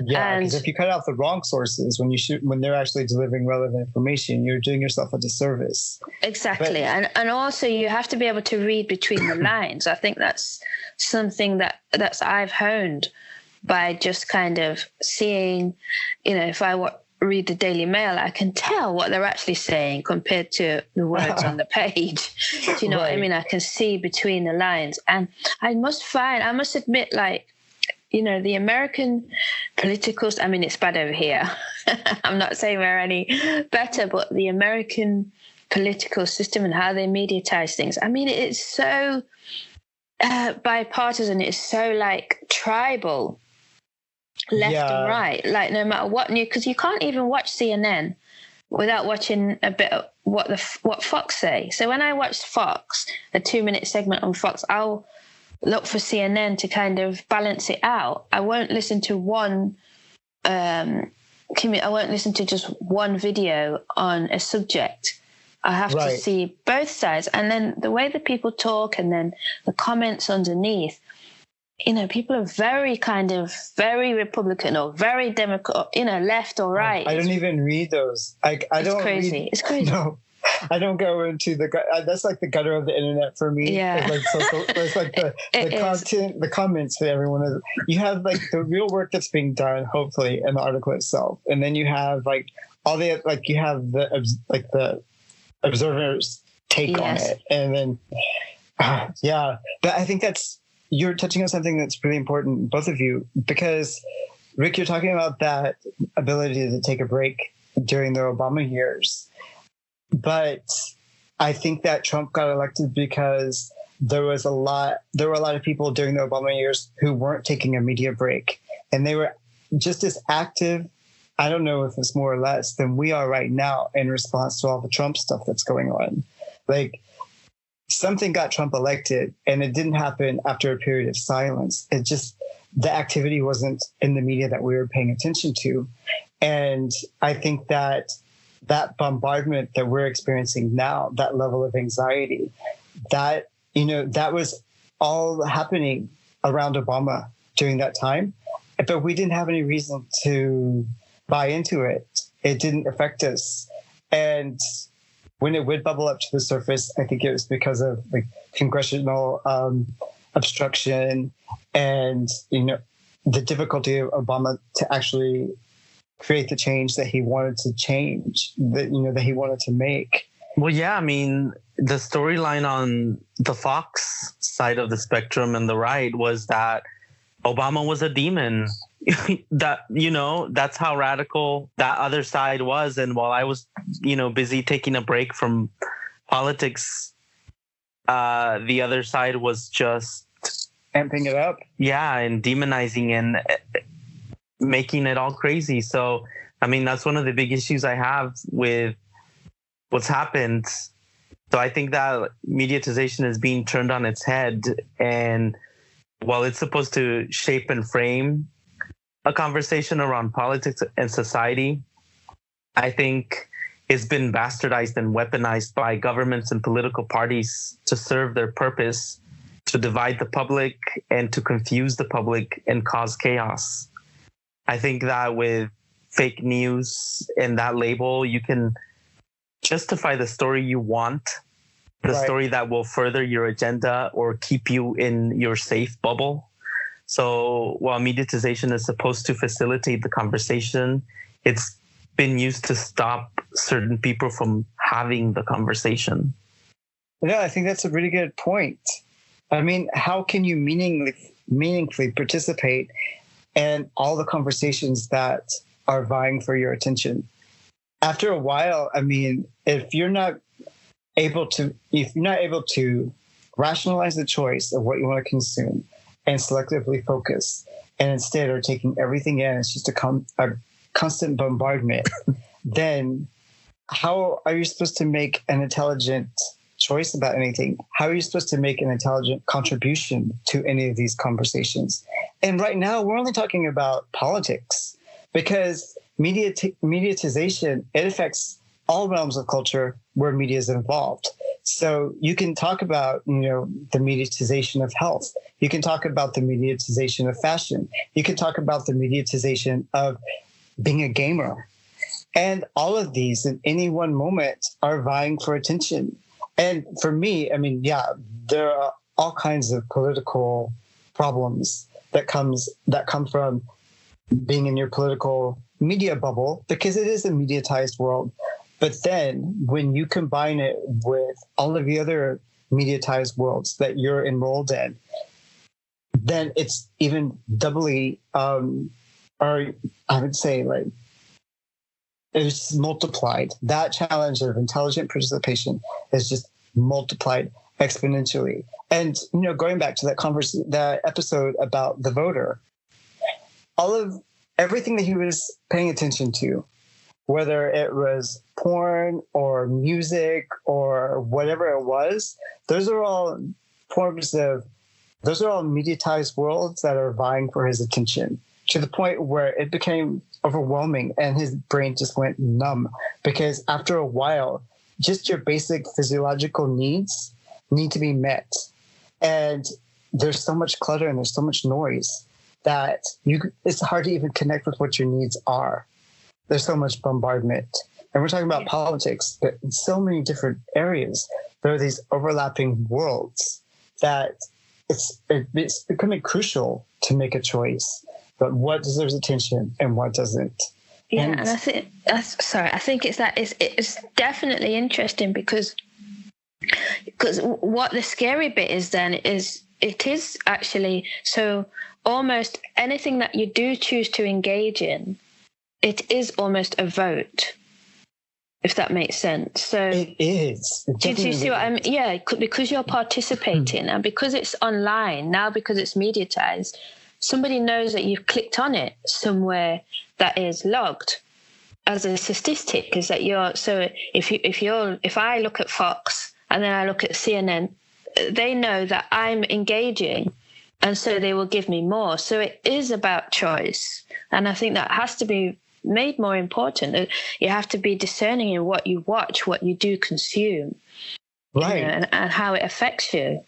Yeah, because if you cut out the wrong sources when they're actually delivering relevant information, you're doing yourself a disservice. Exactly. And also you have to be able to read between the lines. I think that's something that's I've honed by just kind of seeing, if I read the Daily Mail, I can tell what they're actually saying compared to the words on the page. Do you know what I mean? I can see between the lines. And I must admit, like, you know, the American politicals, I mean, it's bad over here. I'm not saying we're any better, but the American political system and how they mediatize things, I mean, it's so bipartisan. It's so, like, tribal, left and right. Like, no matter what new, because you can't even watch CNN without watching a bit of what Fox say. So when I watch Fox, a 2-minute segment on Fox, I'll look for CNN to kind of balance it out. I won't listen to I won't listen to just one video on a subject. I have to see both sides. And then the way that people talk and then the comments underneath, you know, people are very Republican or very Democrat, you know, left or right. I don't even read those. It's crazy. No. I don't go into that's like the gutter of the internet for me. Yeah. It's like the content, the comments that everyone is. You have like the real work that's being done, hopefully, in the article itself, and then you have like all the you have the observers' take on it, and then But I think you're touching on something that's really important, both of you, because Rick, you're talking about that ability to take a break during the Obama years. But I think that Trump got elected because there were a lot of people during the Obama years who weren't taking a media break, and they were just as active, I don't know if it's more or less, than we are right now in response to all the Trump stuff that's going on. Like, something got Trump elected, and it didn't happen after a period of silence. It just, the activity wasn't in the media that we were paying attention to. And I think that bombardment that we're experiencing now, that level of anxiety, that was all happening around Obama during that time. But we didn't have any reason to buy into it. It didn't affect us. And when it would bubble up to the surface, I think it was because of like congressional obstruction and, you know, the difficulty of Obama to actually create the change that he wanted to change, that he wanted to make. Well, yeah, I mean, the storyline on the Fox side of the spectrum and the right was that Obama was a demon. That, you know, that's how radical that other side was. And while I was, you know, busy taking a break from politics, the other side was just amping it up. Yeah, and demonizing and making it all crazy. So, I mean, that's one of the big issues I have with what's happened. So I think that mediatization is being turned on its head. And while it's supposed to shape and frame a conversation around politics and society, I think it's been bastardized and weaponized by governments and political parties to serve their purpose, to divide the public and to confuse the public and cause chaos. I think that with fake news and that label, you can justify the story you want, the story that will further your agenda or keep you in your safe bubble. So while mediatization is supposed to facilitate the conversation, it's been used to stop certain people from having the conversation. Yeah, I think that's a really good point. I mean, how can you meaningfully participate in all the conversations that are vying for your attention? After a while, I mean, if you're not able to rationalize the choice of what you want to consume and selectively focus, and instead are taking everything in, it's just a constant bombardment, then how are you supposed to make an intelligent choice about anything? How are you supposed to make an intelligent contribution to any of these conversations? And right now, we're only talking about politics, because mediatization, it affects all realms of culture where media is involved. So you can talk about, you know, the mediatization of health. You can talk about the mediatization of fashion. You can talk about the mediatization of being a gamer. And all of these in any one moment are vying for attention. And for me, I mean, yeah, there are all kinds of political problems that come from being in your political media bubble because it is a mediatized world. But then when you combine it with all of the other mediatized worlds that you're enrolled in, then it's even doubly, or I would say like, it's multiplied. That challenge of intelligent participation is just multiplied exponentially. And, going back to that episode about the voter, everything that he was paying attention to, whether it was porn or music or whatever it was, those are all mediatized worlds that are vying for his attention, to the point where it became overwhelming and his brain just went numb, because after a while, just your basic physiological needs need to be met. And there's so much clutter and there's so much noise that it's hard to even connect with what your needs are. There's so much bombardment. And we're talking about politics, but in so many different areas, there are these overlapping worlds that it's becoming crucial to make a choice. But what deserves attention and what doesn't? Yeah, and I think it's definitely interesting because what the scary bit is then is it is actually, so almost anything that you do choose to engage in, it is almost a vote, if that makes sense. So it is. Do you see what I mean? Yeah, because you're participating and because it's online now, because it's mediatized, somebody knows that you've clicked on it somewhere that is logged as a statistic. Is that so if I look at Fox and then I look at CNN, they know that I'm engaging, and so they will give me more. So it is about choice, and I think that has to be made more important. You have to be discerning in what you watch, what you do consume, right, and how it affects you.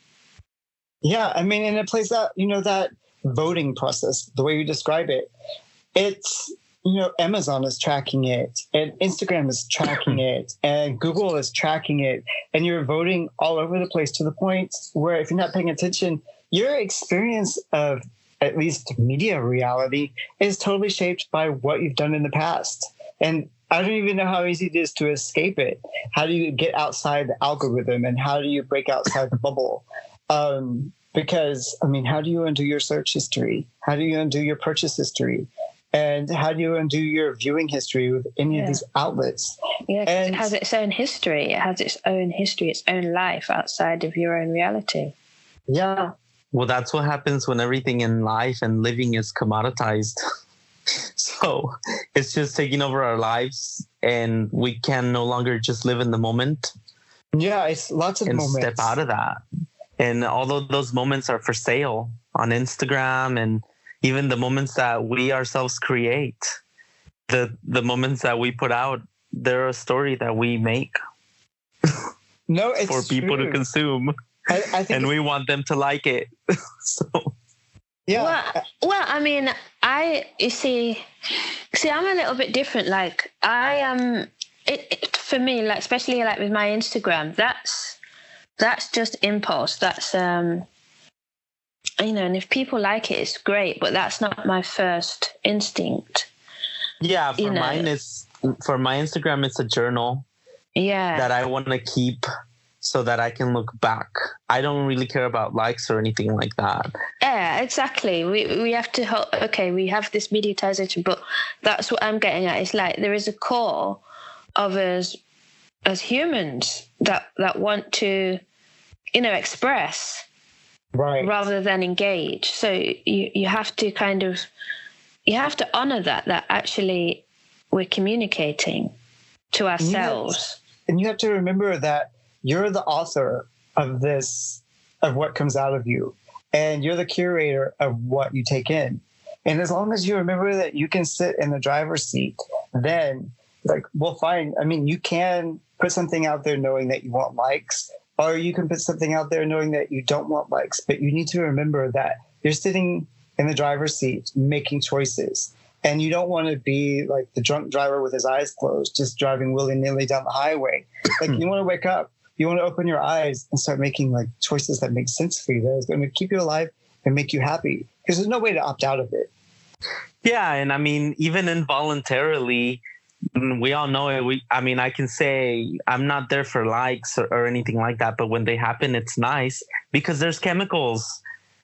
Yeah, I mean, and it plays out, that voting process, the way you describe it, it's, Amazon is tracking it and Instagram is tracking it and Google is tracking it, and you're voting all over the place to the point where if you're not paying attention, your experience of at least media reality is totally shaped by what you've done in the past. And I don't even know how easy it is to escape it. How do you get outside the algorithm and how do you break outside the bubble? Because, how do you undo your search history? How do you undo your purchase history? And how do you undo your viewing history with any of these outlets? Yeah, because it has its own history. It has its own history, its own life outside of your own reality. Yeah. Well, that's what happens when everything in life and living is commoditized. So it's just taking over our lives and we can no longer just live in the moment. Yeah, it's lots of moments. And step out of that. And although those moments are for sale on Instagram and even the moments that we ourselves create, the moments that we put out, they're a story that we make for people to consume. I think and we want them to like it. So yeah. Well, you see, I'm a little bit different. Like I am, for me, like especially like with my Instagram, that's just impulse. That's and if people like it, it's great, but that's not my first instinct. Yeah, for my Instagram, it's a journal. Yeah, that I want to keep so that I can look back. I don't really care about likes or anything like that. Yeah, exactly. We have to. We have this mediatization, but that's what I'm getting at. It's like there is a core of us as humans that want to, express. Right. Rather than engage. So you have to honor that actually we're communicating to ourselves. And you have to remember that you're the author of what comes out of you. And you're the curator of what you take in. And as long as you remember that you can sit in the driver's seat, then we'll find, you can put something out there knowing that you want likes, or you can put something out there knowing that you don't want likes, but you need to remember that you're sitting in the driver's seat making choices. And you don't want to be like the drunk driver with his eyes closed, just driving willy-nilly down the highway. You want to wake up, you want to open your eyes and start making choices that make sense for you, that is going to keep you alive and make you happy. Because there's no way to opt out of it. Yeah, and I mean, even involuntarily, we all know it. I can say I'm not there for likes or anything like that, but when they happen, it's nice because there's chemicals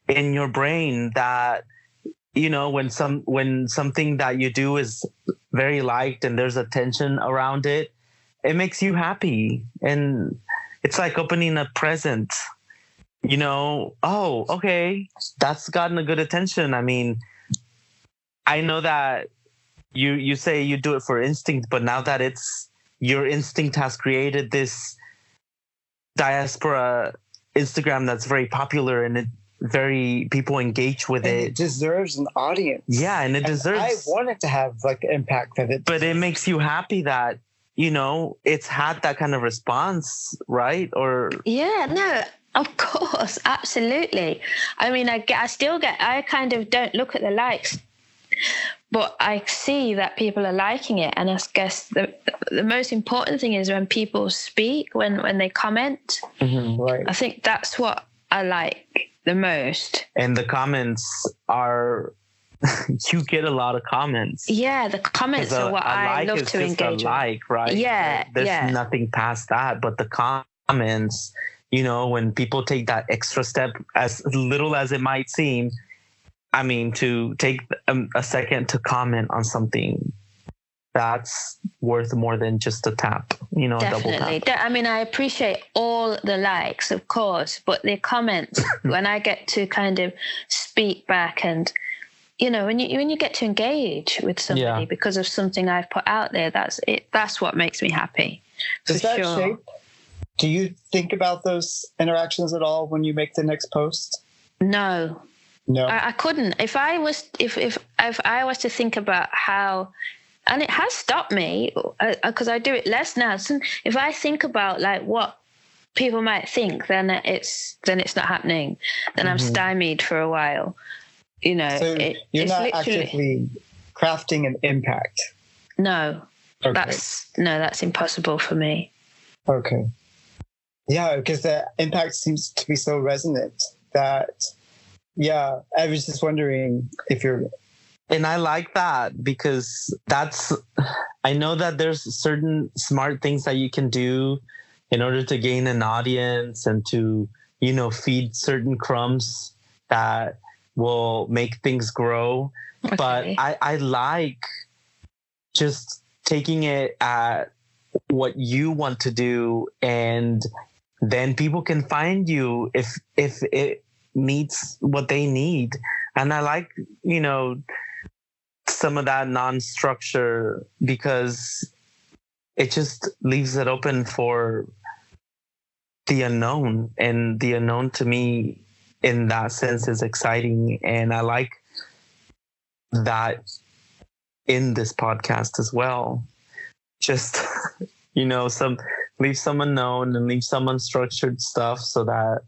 in your brain that, when something that you do is very liked and there's attention around it, it makes you happy. And it's like opening a present, oh, okay, that's gotten a good attention. I mean, I know that you say you do it for instinct, but now that it's your instinct has created this diaspora Instagram that's very popular and people engage with and it. It deserves an audience. Yeah, and it deserves. I want it to have like the impact that it. But it makes you happy that it's had that kind of response, right? Or yeah, no. Of course, absolutely. I mean, I kind of don't look at the likes, but I see that people are liking it. And I guess the most important thing is when people speak, when they comment. Mm-hmm. Right. I think that's what I like the most. And the comments are, you get a lot of comments. Yeah, the comments are what I love to engage with. Like, right? Yeah, There's nothing past that, but the comments, when people take that extra step, as little as it might seem, I mean, to take a second to comment on something, that's worth more than just a tap, Definitely. Double tap. I mean, I appreciate all the likes, of course, but the comments, when I get to kind of speak back and, when you get to engage with somebody because of something I've put out there, that's it. That's what makes me happy. Does that shape? Do you think about those interactions at all when you make the next post? No. I couldn't. If I was to think about how, and it has stopped me because I do it less now. So if I think about like what people might think, then it's not happening. Then I'm stymied for a while. So you're not actively crafting an impact. No, okay. That's impossible for me. Okay. Yeah, because the impact seems to be so resonant that. Yeah, I was just wondering if you're... And I like that because I know that there's certain smart things that you can do in order to gain an audience and to, feed certain crumbs that will make things grow. Okay. But I like just taking it at what you want to do, and then people can find you if it meets what they need. And I like, some of that non-structure because it just leaves it open for the unknown. And the unknown to me in that sense is exciting. And I like that in this podcast as well. Just, leave some unknown and leave some unstructured stuff so that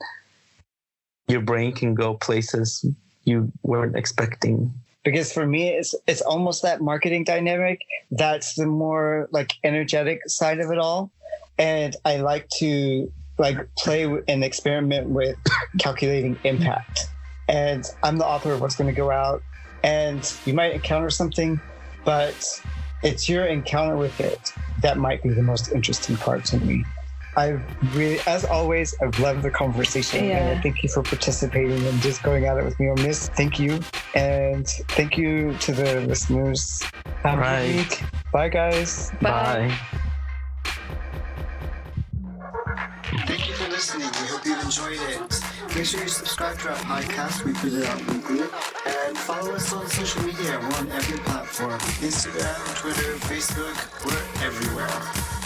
your brain can go places you weren't expecting. Because for me, it's almost that marketing dynamic. That's the more like energetic side of it all. And I like to play and experiment with calculating impact. And I'm the author of what's going to go out. And you might encounter something, but it's your encounter with it that might be the most interesting part to me. As always, I've loved the conversation, and I thank you for participating and just going at it with me on this. Thank you, and thank you to the listeners. Have a good week. Bye, guys. Bye. Thank you for listening. We hope you've enjoyed it. Make sure you subscribe to our podcast. We put it out weekly. And follow us on social media. We're on every platform. Instagram, Twitter, Facebook. We're everywhere.